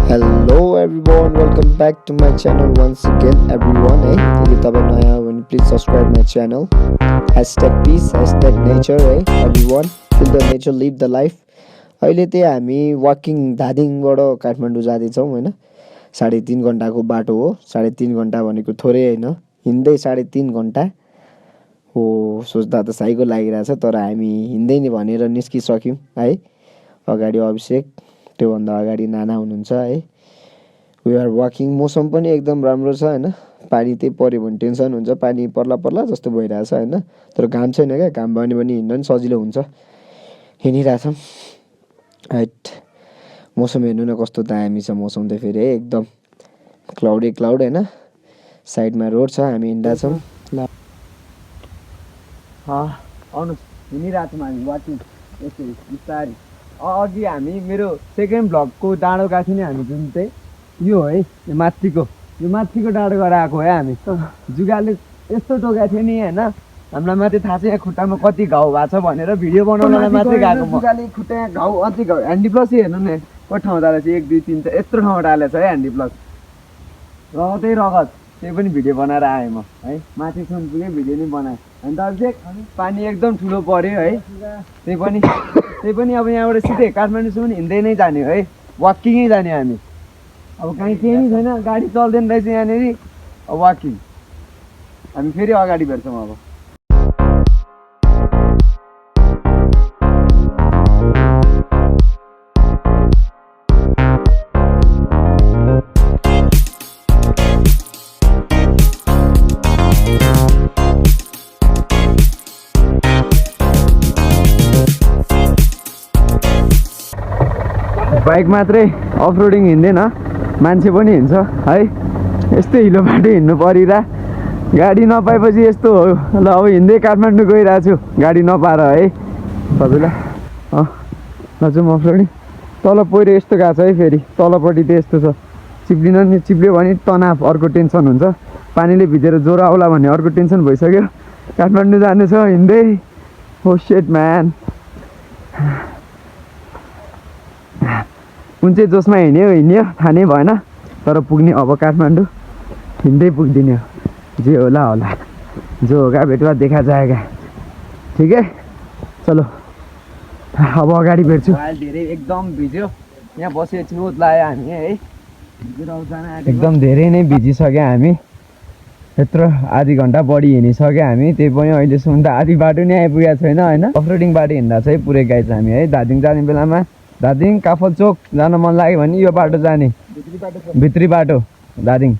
Hello everyone, welcome back to my channel once again everyone. यदि तपाईं नयाँ हो भने please subscribe my channel. #peace, #nature everyone. Feel the nature, live the life. अहिले चाहिँ हामी वाकिङ धादिङबाट काठमाडौँ जाँदैछौँ हैन। 3.5 घण्टाको बाटो हो। 3.5 घण्टा भनेको थोरै हैन। हिँड्दै 3.5 घण्टा हो। सोच्दा त साइको लागिरहेछ तर हामी हिँड्दै नि भनेर निस्किसक्यौँ है। अगाडि अभिषेक, त्योभन्दा अगाडि नाना हुनुहुन्छ है। We are walking. मौसम पनि एकदम राम्रो छ हैन। पानी त्यही पर्यो भने टेन्सन हुन्छ, पानी पर्ला पर्ला जस्तो भइरहेछ हैन। तर घाम छैन क्या, घाम भयो भने हिँड्न नि सजिलो हुन्छ। हिँडिरहेछौँ राइट। मौसम हेर्नु न कस्तो दामी छ मौसम त फेरि एकदम क्लाउड हैन। साइडमा रोड छ, हामी हिँड्दैछौँ। आउनु हिँडिरहेछौँ हामी वाकिङ यसरी बिस्तारै। अघि हामी मेरो सेकेन्ड भ्लगको डाँडो गएको थियौँ नि हामी, जुन चाहिँ यो है यो माथिको डाँडो गएर आएको है हामी। जुगाले यस्तो टोकेको थियो नि होइन, हामीलाई मात्रै थाहा छ यहाँ खुट्टामा कति घाउ भएको छ भनेर भिडियो बनाउनलाई मात्रै गएको। जुगाले खुट्टा यहाँ घाउ अझै घाउ। ह्यान्डी प्लस हेर्नु न कति ठाउँ डालेको छ, 1 2 3 4 यत्रो ठाउँ डालेको छ है ह्यान्डी प्लस। रगतै रगत, त्यही पनि भिडियो बनाएर आएँ म है। माथिसम्म पुगेँ, भिडियो नि बनाएँ। अन्त अझै पानी एकदम ठुलो पऱ्यो है। त्यही पनि अब यहाँबाट सिधै काठमाडौँसम्म हिँड्दै नै जाने है, वाकिङै जाने हामी। अब कहीँ केही नि छैन, गाडी चल्दैन रहेछ यहाँनिर। अब वाकिङ हामी फेरि अगाडि भेट्छौँ अब। बाइक मात्रै अफ रोडिङ हिँड्दैन, मान्छे पनि हिँड्छ है। यस्तै हिलो बाटो हिँड्नु परिरह, गाडी नपाएपछि यस्तो हो। ल अब हिँड्दै काठमाडौँ गइरहेको छु गाडी नपाएर है सबैलाई। ल जाउँ अफ रोडिङ। तल पहिरो यस्तो गएको छ है, फेरि तलपट्टि त यस्तो छ। चिप्लियो भने तनाव, अर्को टेन्सन हुन्छ। पानीले भिजेर ज्वरो आउला भन्ने अर्को टेन्सन भइसक्यो। काठमाडौँ जानु छ हिँड्दै। हो सेट म्यान। कुन चाहिँ जोसमा हिँड्यो थाहा नै भएन, तर पुग्ने अब काठमाडौँ हिँड्दै पुग्दिने हो। जे होला जो होगा भेटवा देखा जाएगा। ठिक है, चलो अब अगाडि भेट्छु। धेरै एकदम भिज्यो, यहाँ बसेर चिनोत लाग्यो हामी है। एकदम धेरै नै भिजिसक्यो हामी। यत्रो आधी घन्टा बढी हिँडिसक्यो हामी। त्यही पनि अहिलेसम्म त आधी बाटो नै आइपुगेको छैन होइन। अफ रोडिङ बाटो हिँड्दा चाहिँ पुरै गएछ हामी है। धादिङ जाने बेलामा धादिङ काफलचोक जान मन लाग्यो भने यो बाटो जाने, भित्री बाटो धादिङ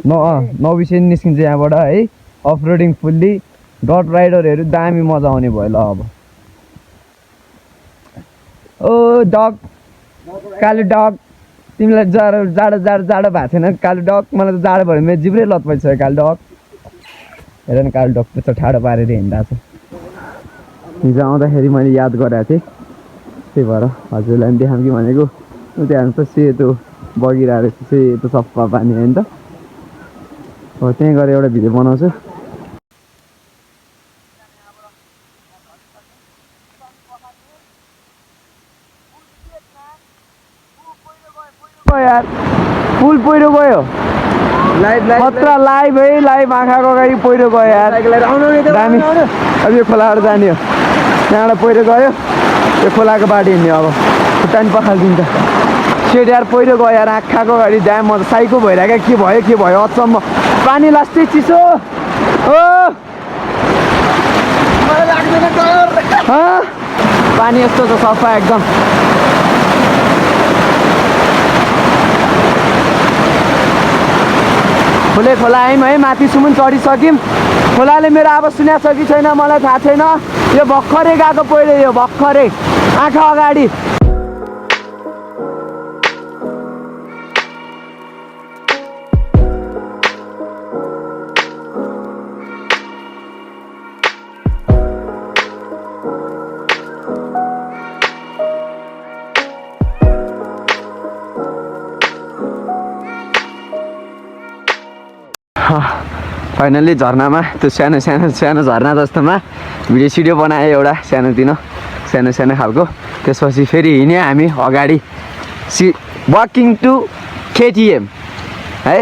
9 बिसे निस्किन्छ यहाँबाट है। अफ रोडिङ फुल्ली डट राइडरहरू दामी मजा आउने भयो। ल अब ओ डग, कालो डग, तिमीलाई जाडो भएको छैन कालो डग? मलाई त जाडो भयो, मेरो जिब्रै लत भइसक्यो कालो डग। हेर न कालो डग त्यस्तो ठाडो पारेर हिँड्दा छ। हिजो आउँदाखेरि मैले याद गरेको थिएँ, त्यही भएर हजुरलाई पनि देखाऊँ कि भनेको। त्यहाँ त सेतो बगिरहेको रहेछ, सेतो सफा पानी होइन त। हो त्यहीँ गएर एउटा भिडियो बनाउँछु। यार पुल पहिरो गयो, खतरा लाइभ है, लाइभ आँखाको अगाडि पहिरो गयो यार। दामी। अब यो खोलाबाट जाने हो, त्यहाँबाट पहिरो गयो, यो खोलाको बाटो हिँड्ने अब। खुट्टा नि पखालिदिन्छ। सेट यार पहिरो गयो यार, आँखाको अगाडि दाम। म त साइको भइरहेको के भयो अचम्म। पानी लास्टै चिसो हो, पानी यस्तो छ सफा एकदम। खुलै खोला आयौँ है, माथिसम्म चढिसक्यौँ। खोलाले मेरो आवाज सुनेको छ कि छैन मलाई थाहा छैन। यो भर्खरै गएको पहिरो, यो भर्खरै आँखा अगाडि। फाइनल्ली झर्नामा त्यो सानो झर्ना जस्तोमा भिडियो बनाएँ एउटा सानो खालको। त्यसपछि फेरि हिँड्यो हामी अगाडि। वकिङ टु KTM है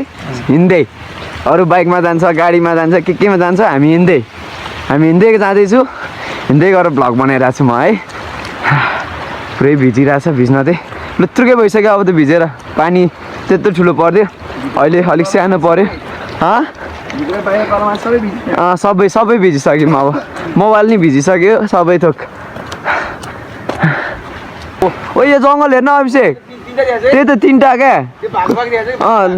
हिँड्दै अरू बाइकमा जान्छ गाडीमा जान्छ केमा जान्छ हामी हिँड्दै जाँदैछु हिँड्दै गएर भ्लग बनाइरहेको छु म है पुरै भिजिरहेछ भिज्न चाहिँ लुत्रुकै भइसक्यो अब त भिजेर पानी त्यत्रो ठुलो पर्यो अहिले अलिक सानो पर्यो सबै भिजिसक्यौँ अब मोबाइल नि भिजिसक्यो सबै थोक ओ यो जङ्गल हेर्न अभिषेक त्यही त तिनवटा क्या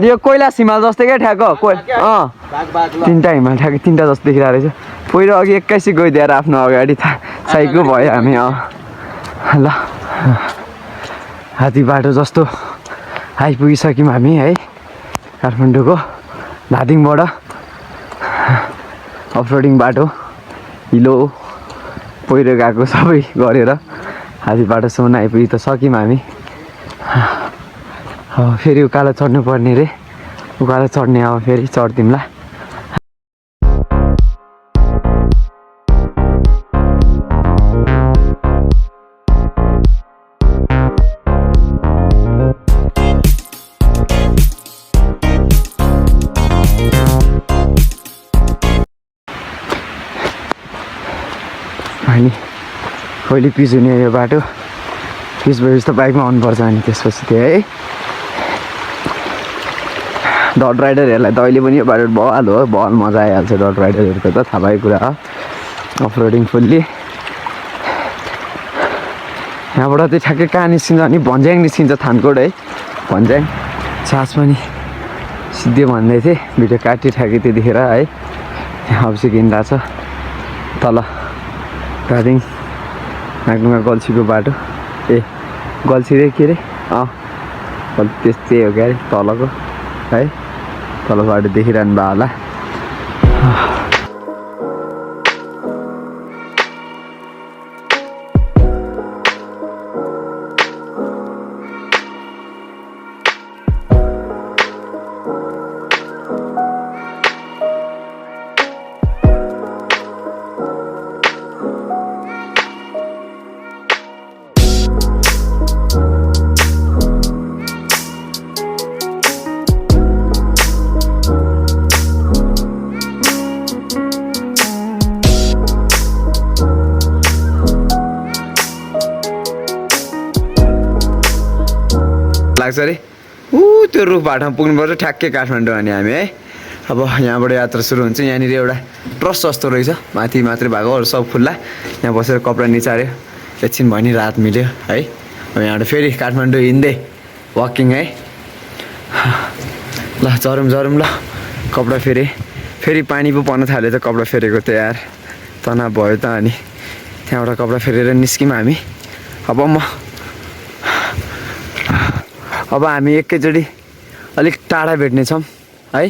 यो कोइलास हिमाल जस्तै क्या ठ्याक्क तिनवटा हिमाल ठ्याक्कै तिनवटा जस्तो देखिरहेको रहेछ पहिरो अघि 21 गइदिएर आफ्नो अगाडि साइकल भयो हामी ल हात्ती बाटो जस्तो आइपुगिसक्यौँ हामी है काठमाडौँको धादिङबाट अफरोडिङ बाटो हिलो पहिरो गएको सबै गरेर हात्ती बाटोसम्म आइपुगि त सक्यौँ हामी फेरि उकालो चढ्नु पर्ने रे उकालो चढ्ने अब फेरि चढ्दिउँला अनि कहिले पिच हुने यो बाटो पिच भएपछि त बाइकमा आउनुपर्छ अनि त्यसपछि त्यो है डट राइडरहरूलाई त अहिले पनि यो बाटो बवाल हो बवाल मजा आइहाल्छ डट राइडरहरूको त थाहा भएको कुरा हो अफरोडिङ फुल्ली यहाँबाट चाहिँ ठ्याक्कै कहाँ निस्किन्छ अनि भन्ज्याङ निस्किन्छ थानकोट है भन्ज्याङ चार्ज पनि सिधै भन्दै थिएँ भिडियो काटी ठ्याक्कै त्यतिखेर है अभिषेक हिँडिरहेछ तल धादिङ नागडुङ्गा गल्छीको बाटो ए गल्छी रे के अरे त्यस्तै हो क्या अरे तलको है तल बाटो देखिरहनु भयो होला लाग्छ अरे त्यो रुख बाटोमा पुग्नुपर्छ ठ्याक्कै काठमाडौँ अनि हामी है अब यहाँबाट यात्रा सुरु हुन्छ यहाँनिर एउटा ट्रस जस्तो रहेछ माथि मात्रै भएको अरू सब खुल्ला यहाँ बसेर कपडा निचार्यो एकछिन भयो नि रात मिल्यो है अब यहाँबाट फेरि काठमाडौँ हिँड्दै वकिङ है ल जरौँ ल कपडा फेरि पानी पो पर्न थाल्यो त कपडा फेरेको त यार तनाव भयो त अनि त्यहाँबाट कपडा फेरेर निस्क्यौँ हामी अब हामी एकैचोटि अलिक टाढा भेट्नेछौँ है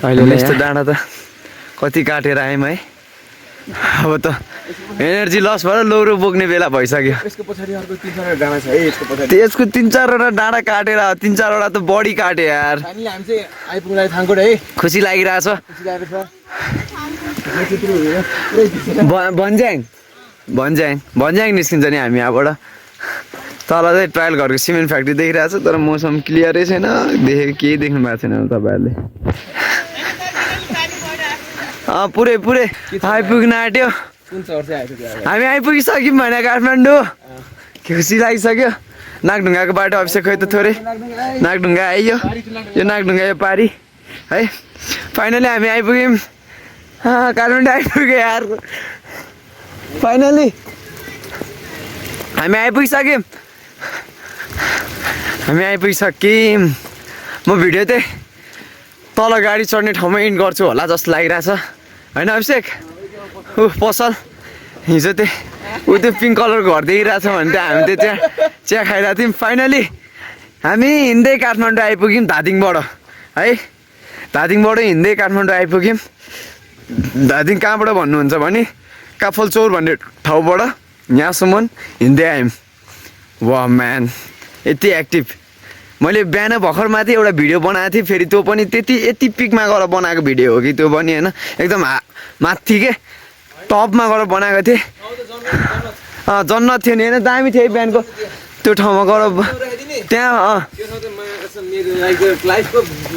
अहिले यस्तो डाँडा त कति काटेर आयौँ है अब त एनर्जी लस भएर लौरो बोक्ने बेला भइसक्यो त्यसको 3-4वटा डाँडा काटेर 3-4वटा त बढी काट्यो यार खुसी लागिरहेछ भन्ज्याङ निस्किन्छ नि हामी यहाँबाट तल चाहिँ ट्रायल घरको सिमेन्ट फ्याक्ट्री देखिरहेको छ तर मौसम क्लियरै छैन केही देख्नु भएको छैन तपाईँहरूले पुरै आइपुग्न आँट्यो हामी आइपुगिसक्यौँ भने काठमाडौँ खुसी लागिसक्यो नागढुङ्गाको बाटो अभिषेक खै त थोरै नागढुङ्गा आइयो यो नागढुङ्गा यो पारी है फाइनली हामी आइपुग्यौँ काठमाडौँ आइपुग्यो यार फाइनली हामी आइपुगिसक्यौँ म भिडियो चाहिँ तल गाडी चढ्ने ठाउँमा इन्ड गर्छु होला जस्तो लागिरहेछ होइन अभिषेक पसल हिजो त्यो पिङ्क कलर घर देखिरहेछ भने चाहिँ हामी त्यो चिया खाइरहेको थियौँ फाइनली हामी हिँड्दै काठमाडौँ आइपुग्यौँ धादिङबाट है धादिङबाट हिँड्दै काठमाडौँ आइपुग्यौँ धादिङ कहाँबाट भन्नुहुन्छ भने काफलचौर भन्ने ठाउँबाट यहाँसम्म हिँड्दै आयौँ वा म्यान यति एक्टिभ मैले बिहान भर्खर माथि एउटा भिडियो बनाएको थिएँ फेरि त्यो पनि यति पिकमा गएर बनाएको भिडियो हो कि त्यो पनि होइन एकदम माथि के टपमा गएर बनाएको थिएँ जन्नत थियो नि होइन दामी थियो बिहानको त्यो ठाउँमा गएर त्यहाँ त्यो सबै मेरो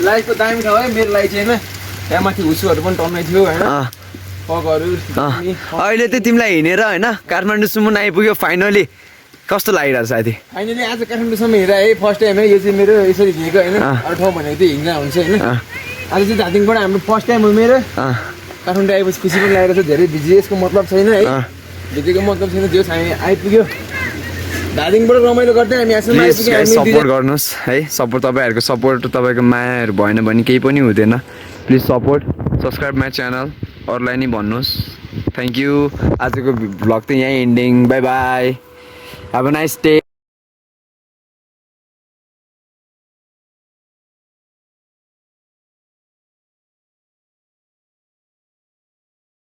लाइफको दामी छ है मेरो लागि चाहिँ होइन त्यहाँ माथि हुसुहरू पनि टन्नै थियो होइन पगहरू अहिले चाहिँ तिमीलाई हिँडेर होइन काठमाडौँसम्म आइपुग्यो फाइनली कस्तो लागिरहेको छ साथी फाइनली आज काठमाडौँसम्म हिँडेर है फर्स्ट टाइम है यो चाहिँ मेरो यसरी हिँडेको होइन अरू ठाउँ भनेको चाहिँ हिँड्दा हुन्छ होइन आज चाहिँ धादिङबाट हाम्रो फर्स्ट टाइम हो मेरो काठमाडौँ आएपछि खुसी पनि लागेको छ धेरै भिजी यसको मतलब छैन है भिजेको मतलब छैन त्यो हामी आइपुग्यो धादिङबाट रमाइलो गर्दै हामी यहाँसम्म आइपुग्यो सपोर्ट गर्नुहोस् है सपोर्ट तपाईँहरूको सपोर्ट तपाईँको मायाहरू भएन भने केही पनि हुँदैन please support subscribe my channel अरूलाई नि भन्नुहोस् थ्याङ्क यू आजको भ्लग त यहीँ ending by by have a nice day